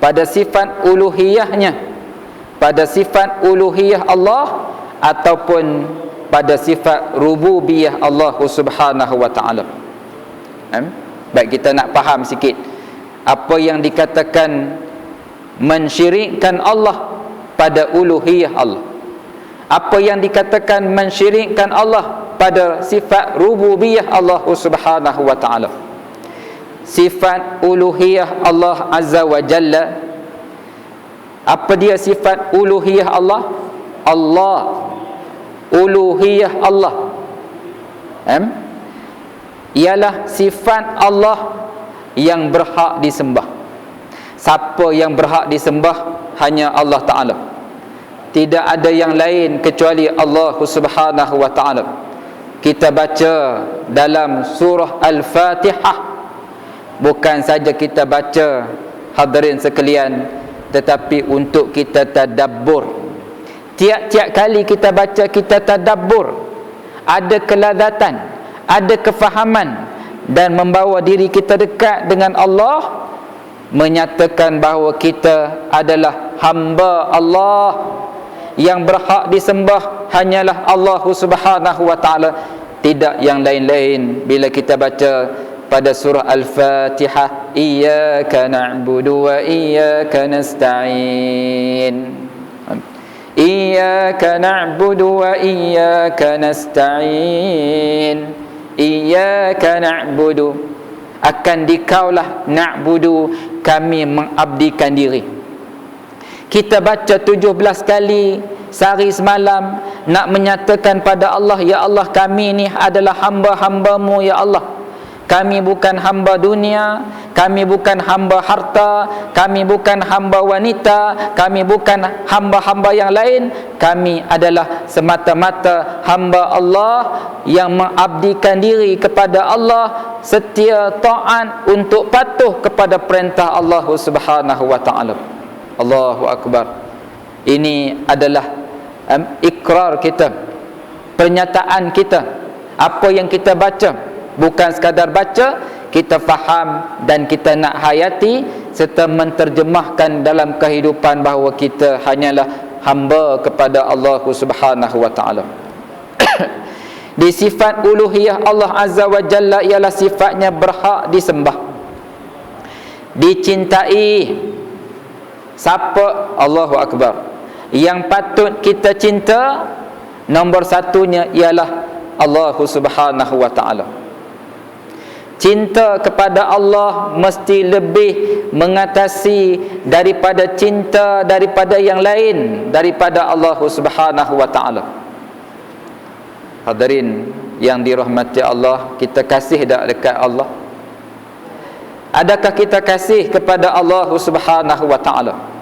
pada sifat uluhiyahnya, pada sifat uluhiyah Allah, ataupun pada sifat rububiyah Allah Subhanahu wa ta'ala. Baik, kita nak faham sikit apa yang dikatakan mensyirikkan Allah pada uluhiyah Allah, apa yang dikatakan mensyirikkan Allah pada sifat rububiyah Allah Subhanahu wa ta'ala. Sifat uluhiyah Allah Azza wa Jalla, apa dia sifat uluhiyah Allah? Allah, uluhiyah Allah ialah sifat Allah yang berhak disembah. Siapa yang berhak disembah? Hanya Allah Ta'ala. Tidak ada yang lain kecuali Allah Subhanahu wa ta'ala. Kita baca dalam surah Al-Fatihah, bukan saja kita baca, hadirin sekalian, tetapi untuk kita tadabbur. Tiap-tiap kali kita baca, kita tadabbur, ada kelazatan, ada kefahaman, dan membawa diri kita dekat dengan Allah, menyatakan bahawa kita adalah hamba Allah. Yang berhak disembah hanyalah Allah Subhanahu wa ta'ala, tidak yang lain-lain. Bila kita baca pada surah Al-Fatihah, iyyaka na'budu wa iyyaka nasta'in, iyyaka na'budu wa iyyaka nasta'in, iyyaka na'budu, akan dikaulah na'budu, kami mengabdikan diri. Kita baca 17 kali sehari semalam nak menyatakan pada Allah, ya Allah, kami ni adalah hamba-hambamu, ya Allah. Kami bukan hamba dunia, kami bukan hamba harta, kami bukan hamba wanita, kami bukan hamba-hamba yang lain. Kami adalah semata-mata hamba Allah yang mengabdikan diri kepada Allah, setia taat untuk patuh kepada perintah Allah Subhanahu wa ta'ala. Allahu Akbar. Ini adalah ikrar kita, pernyataan kita. Apa yang kita baca, bukan sekadar baca, kita faham dan kita nak hayati serta menterjemahkan dalam kehidupan bahawa kita hanyalah hamba kepada Allah Subhanahu wa ta'ala. Di sifat uluhiyah Allah Azza wa Jalla ialah sifatnya berhak disembah, dicintai. Siapa? Allahu Akbar. Yang patut kita cinta, nombor satunya ialah Allah Subhanahu wa ta'ala. Cinta kepada Allah mesti lebih mengatasi daripada cinta daripada yang lain, daripada Allah Subhanahu wa ta'ala. Hadirin yang dirahmati Allah, kita kasih tak dekat Allah? Adakah kita kasih kepada Allah Subhanahu wa ta'ala?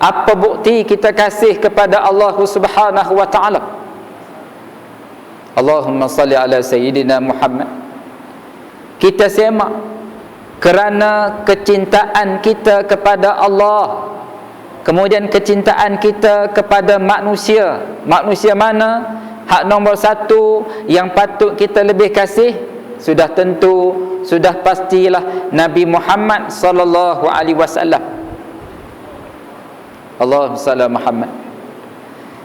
Apa bukti kita kasih kepada Allah Subhanahu wa ta'ala? Allahumma salli ala Sayyidina Muhammad. Kita semak kerana kecintaan kita kepada Allah, kemudian kecintaan kita kepada manusia. Manusia mana? Hak nombor satu yang patut kita lebih kasih, sudah tentu, sudah pastilah Nabi Muhammad sallallahu alaihi wasallam. Allahumma salli Muhammad.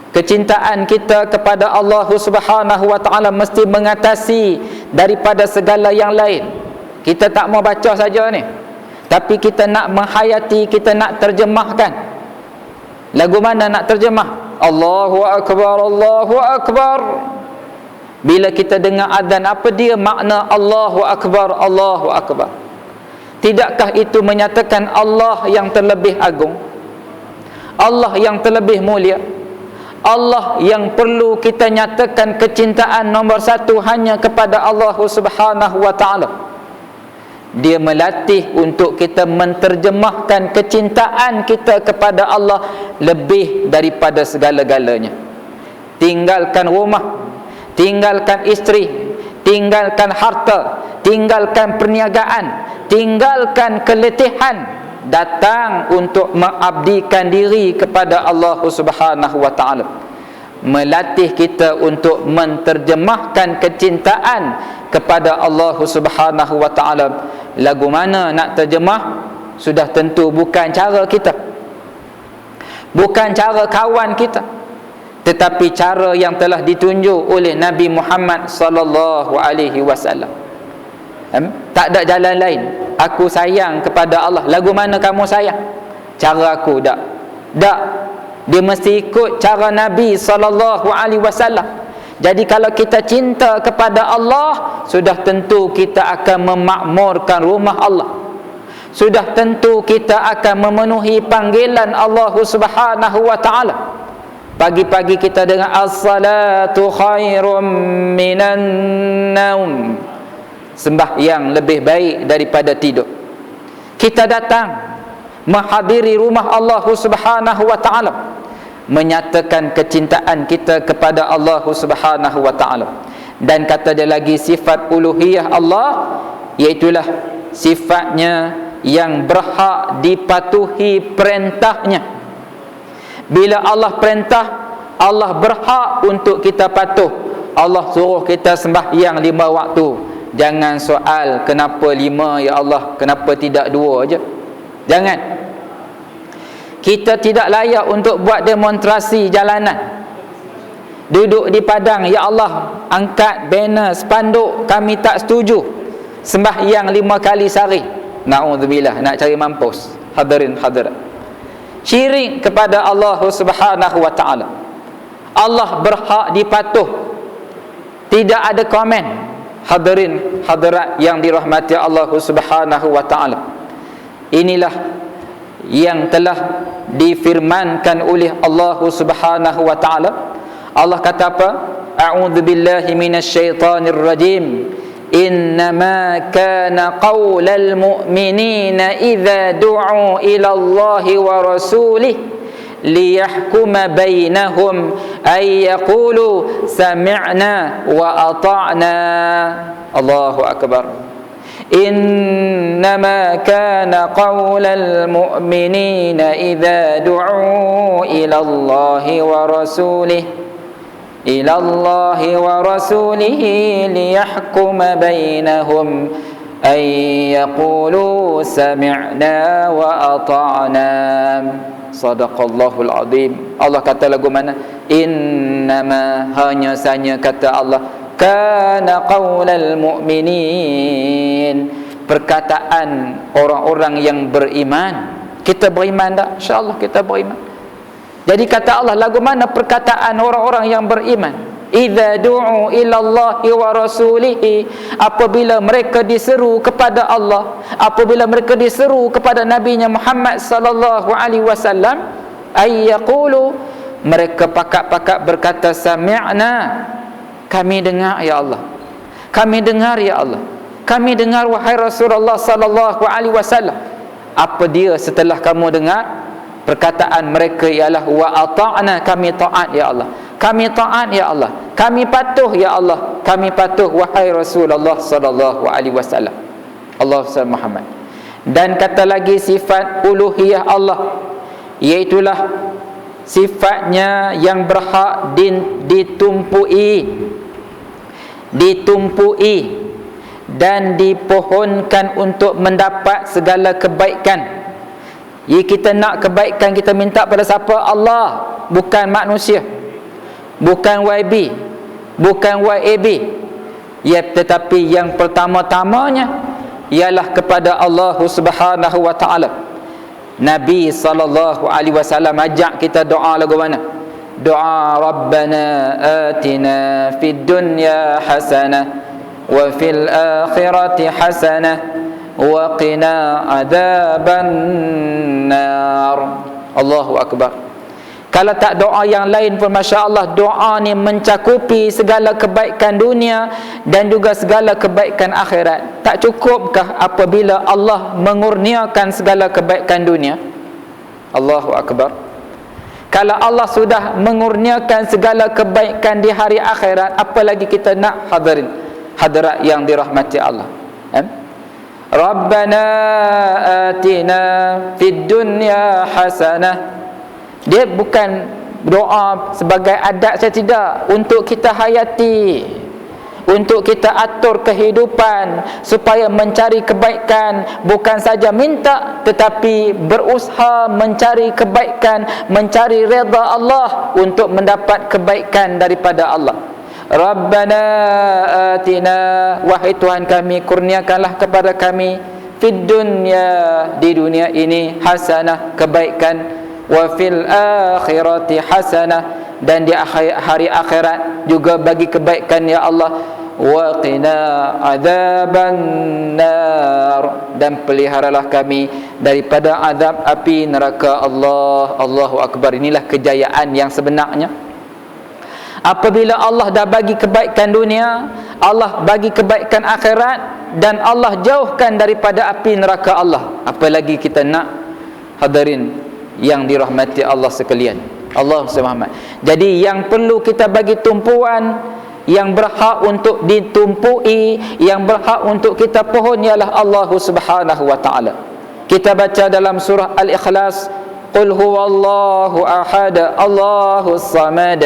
Kecintaan kita kepada Allah Subhanahu wa ta'ala mesti mengatasi daripada segala yang lain. Kita tak mau baca saja ni, tapi kita nak menghayati, kita nak terjemahkan. Lagu mana nak terjemah? Allahu Akbar, Allahu Akbar. Bila kita dengar azan, apa dia makna Allahu Akbar, Allahu Akbar? Tidakkah itu menyatakan Allah yang terlebih agung, Allah yang terlebih mulia, Allah yang perlu kita nyatakan kecintaan nombor satu hanya kepada Allah Subhanahu wa ta'ala? Dia melatih untuk kita menterjemahkan kecintaan kita kepada Allah lebih daripada segala-galanya. Tinggalkan rumah, tinggalkan isteri, tinggalkan harta, tinggalkan perniagaan, tinggalkan keletihan, datang untuk mengabdikan diri kepada Allah Subhanahu wa ta'ala. Melatih kita untuk menterjemahkan kecintaan kepada Allah Subhanahu wa ta'ala. Lagu mana nak terjemah? sudah tentu bukan cara kita, bukan cara kawan kita, tetapi cara yang telah ditunjuk oleh Nabi Muhammad sallallahu alaihi wasallam. Tak ada jalan lain. Aku sayang kepada Allah. Lagu mana kamu sayang? Cara aku tak. Tak. Dia mesti ikut cara Nabi sallallahu alaihi wasallam. Jadi kalau kita cinta kepada Allah, sudah tentu kita akan memakmurkan rumah Allah. Sudah tentu kita akan memenuhi panggilan Allah Subhanahu wa taala. Pagi-pagi kita dengar as-salatu khairum minan naum. Sembahyang lebih baik daripada tidur. Kita datang menghadiri rumah Allah Subhanahu wa taala, menyatakan kecintaan kita kepada Allah Subhanahu wa taala. Dan kata dia lagi, sifat uluhiyah Allah iaitulah sifatnya yang berhak dipatuhi perintahnya. Bila Allah perintah, Allah berhak untuk kita patuh. Allah suruh kita sembahyang 5 waktu. Jangan soal kenapa 5 ya Allah, kenapa tidak 2 aja. Jangan. Kita tidak layak untuk buat demonstrasi jalanan, duduk di padang, ya Allah angkat banner spanduk kami tak setuju sembahyang 5 kali sehari. Na'udzubillah, nak cari mampus. Hadirin hadirat, syirik kepada Allah Subhanahu wa taala. Allah berhak dipatuh, tidak ada komen. Hadirin hadirat yang dirahmati Allah Subhanahu wa taala, inilah yang telah difirmankan oleh Allah Subhanahu wa taala. Allah kata apa? A'udzubillahi minasyaitonir rajim. Innama kana qaulal mu'minina idza du'u ila Allahi wa rasulih liyahkuma bainahum ay yaqulu sami'na wa ata'na. Allahu akbar. Innama kana qaulal mu'minina idza du'u ila Allahi wa rasulih ila Allahi wa rasulihi liyahkuma bainahum ay yaqulu sami'na wa ata'na. Sadaqallahul azim. Allah kata lagu mana? Innama, hanya saja kata Allah, kana qaulal mu'minin, perkataan orang-orang yang beriman. Kita beriman tak? InsyaAllah kita beriman. Jadi kata Allah, lagu mana perkataan orang-orang yang beriman? Idza du'u ila Allahi wa rasulihi, apabila mereka diseru kepada Allah, apabila mereka diseru kepada Nabi-Nya Muhammad sallallahu alaihi wasallam, ay yaqulu, mereka pakat-pakat berkata sami'na, kami dengar ya Allah, kami dengar ya Allah, kami dengar wahai Rasulullah sallallahu alaihi wasallam. Apa dia setelah kamu dengar? Perkataan mereka ialah wa ata'na, kami taat ya Allah, kami taat ya Allah, kami patuh ya Allah, kami patuh wahai Rasulullah sallallahu alaihi wasallam. Allah SWT Muhammad. Dan kata lagi sifat uluhiyah Allah, iaitulah sifatnya yang berhak ditumpui dan dipohonkan untuk mendapat segala kebaikan. Ya, kita nak kebaikan, kita minta pada siapa? Allah, bukan manusia, bukan YB, bukan YAB. Ya, tetapi yang pertama-tamanya ialah kepada Allah Subhanahu wa taala. Nabi sallallahu alaihi wasallam ajak kita doa lagu mana? Doa Rabbana atina fid dunya hasanah wa fil akhirati hasanah wa qina adzaban nar. Allahu akbar. Kalau tak doa yang lain pun, Masya Allah, doa ni mencakupi segala kebaikan dunia dan juga segala kebaikan akhirat. Tak cukupkah apabila Allah mengurniakan segala kebaikan dunia? Allahu akbar. Kalau Allah sudah mengurniakan segala kebaikan di hari akhirat, apa lagi kita nak? Hadirin hadirat yang dirahmati Allah, Rabbana atina fid dunya hasanah. Dia bukan doa sebagai adat, saya tidak, untuk kita hayati, untuk kita atur kehidupan supaya mencari kebaikan, bukan saja minta tetapi berusaha mencari kebaikan, mencari redha Allah untuk mendapat kebaikan daripada Allah. Rabbana atina, wahai Tuhan kami, kurniakanlah kepada kami fid dunya, di dunia ini, hasanah, kebaikan, wa fil akhirati hasanah, dan di hari akhirat juga bagi kebaikan ya Allah, wa qina adzabannar, dan peliharalah kami daripada azab api neraka Allah. Allahu akbar. Inilah kejayaan yang sebenarnya. Apabila Allah dah bagi kebaikan dunia, Allah bagi kebaikan akhirat, dan Allah jauhkan daripada api neraka Allah, apa lagi kita nak, hadirin yang dirahmati Allah sekalian? Allah subhanahu. Jadi yang perlu kita bagi tumpuan, yang berhak untuk ditumpui, yang berhak untuk kita pohon ialah Allah subhanahu wa ta'ala. Kita baca dalam surah Al-Ikhlas, Qul huwallahu ahad, Allahus samad,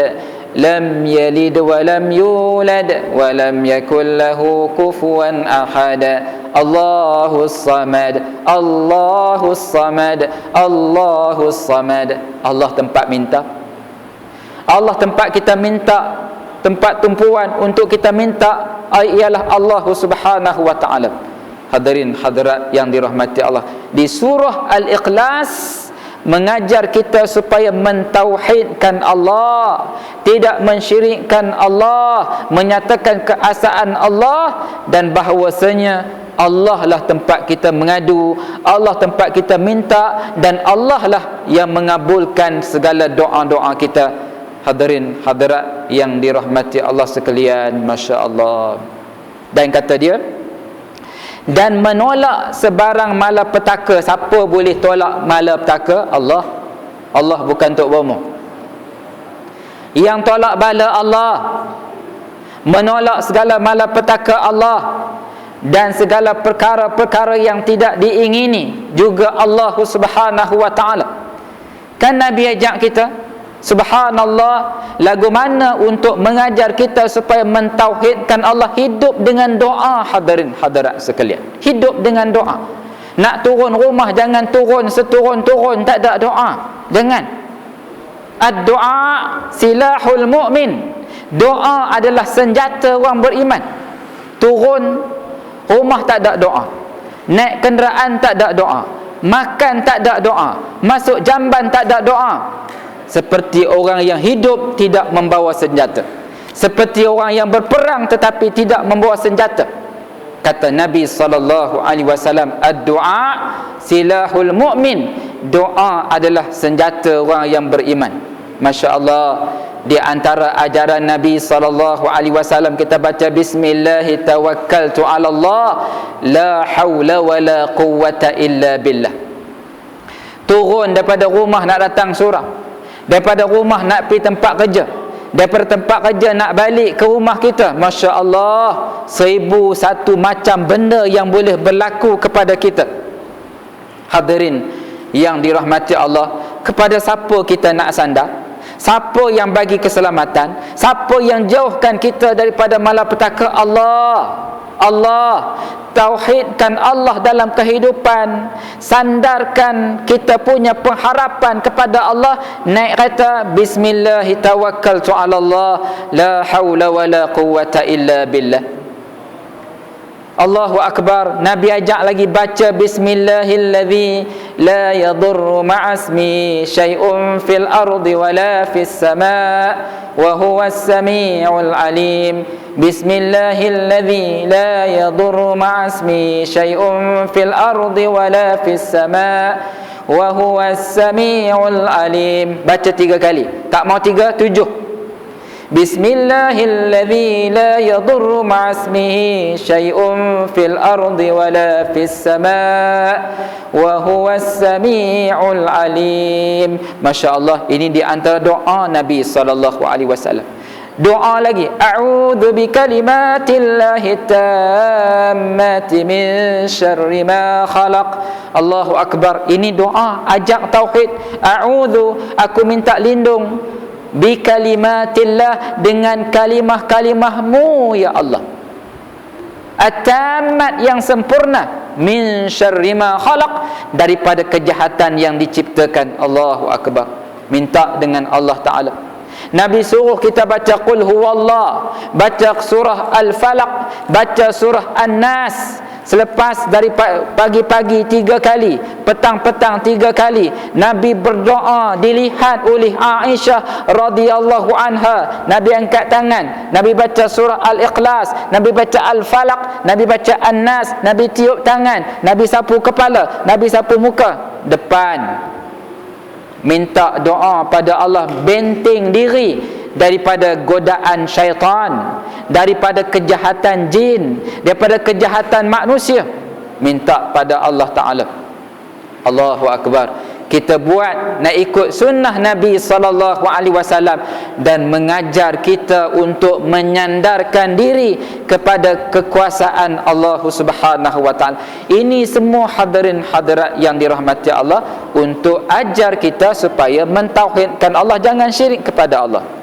lam yalid wa lam yulad wa lam yakul lahu kufuwan ahad. Allahus samad, Allahus samad, Allahus samad. Allah tempat minta, Allah tempat kita minta, tempat tumpuan untuk kita minta ialah Allah subhanahu wa ta'ala. Hadirin hadirat yang dirahmati Allah, di surah Al-Ikhlas mengajar kita supaya mentauhidkan Allah, tidak mensyirikkan Allah, menyatakan keesaan Allah, dan bahawasanya Allah lah tempat kita mengadu, Allah tempat kita minta, dan Allah lah yang mengabulkan segala doa-doa kita. Hadirin hadirat yang dirahmati Allah sekalian, Masya Allah. Dan kata dia, dan menolak sebarang malapetaka. Siapa boleh tolak malapetaka? Allah. Allah bukan tok bomo. Yang tolak bala Allah, menolak segala malapetaka Allah, dan segala perkara-perkara yang tidak diingini juga Allah subhanahu wa ta'ala. Kan Nabi ajak kita, subhanallah, lagu mana untuk mengajar kita supaya mentauhidkan Allah? Hidup dengan doa. Hadirin hadirat sekalian, hidup dengan doa. Nak turun rumah jangan turun seturun-turun tak ada doa. Jangan. Ad-doa silahul mu'min. Doa adalah senjata orang beriman. Turun rumah tak ada doa, naik kenderaan tak ada doa, makan tak ada doa, masuk jamban tak ada doa. Seperti orang yang hidup tidak membawa senjata, seperti orang yang berperang tetapi tidak membawa senjata. Kata Nabi SAW, ad-du'a silahul mu'min. Doa adalah senjata orang yang beriman. Masya Allah. Di antara ajaran Nabi SAW, kita baca bismillahi tawakkaltu ala Allah, la hawla wa la quwwata illa billah. Turun daripada rumah nak datang surau, daripada rumah nak pergi tempat kerja, daripada tempat kerja nak balik ke rumah kita, Masya Allah, 1001 macam benda yang boleh berlaku kepada kita. Hadirin yang dirahmati Allah, kepada siapa kita nak sandar? Siapa yang bagi keselamatan? Siapa yang jauhkan kita daripada malapetaka? Allah. Allah. Tauhidkan Allah dalam kehidupan, sandarkan kita punya pengharapan kepada Allah. Naik kata bismillahi tawakkaltu ala Allah, la hawla wa la quwwata illa billah. Allahu akbar. Nabi ajak lagi baca bismillahilladzi la yadurru ma'asmi syai'un fil ardi wa la fis sama' wa huwas sami'ul alim. Bismillahilladzi la yadurru ma'asmi syai'un fil ardi wa la fis sama' wa huwas sami'ul alim. Baca 3 kali. Tak mau 3, 7. Bismillahilladzi la yadurru ma'asmihi syai'un fil ardi wa la fis sama' wa huwas sami'ul alim. Masya Allah, ini di antara doa Nabi SAW. Doa lagi, a'udzu bikalimatillahi tammati min syarri ma khalaq. Allahu akbar. Ini doa ajak tauhid. A'udzu, aku minta lindung. bi kalimatillah, dengan kalimah-kalimahmu ya Allah, at-tammat, yang sempurna, min syarri ma khalaq, daripada kejahatan yang diciptakan. Allahu akbar. Minta dengan Allah Ta'ala. Nabi suruh kita baca qul huwallah, baca surah al-falaq, baca surah an-nas selepas dari pagi-pagi 3 kali, petang-petang 3 kali. Nabi berdoa, dilihat oleh Aisyah radhiyallahu anha. Nabi angkat tangan, Nabi baca surah al-ikhlas, Nabi baca al-falaq, Nabi baca an-nas, Nabi tiup tangan, Nabi sapu kepala, Nabi sapu muka, depan minta doa pada Allah, benteng diri daripada godaan syaitan, daripada kejahatan jin, daripada kejahatan manusia. Minta pada Allah Ta'ala. Allahu akbar. Kita buat nak ikut sunnah Nabi SAW dan mengajar kita untuk menyandarkan diri kepada kekuasaan Allah Subhanahu wa Ta'ala. Ini semua hadirin hadirat yang dirahmati Allah, untuk ajar kita supaya mentauhidkan Allah, jangan syirik kepada Allah.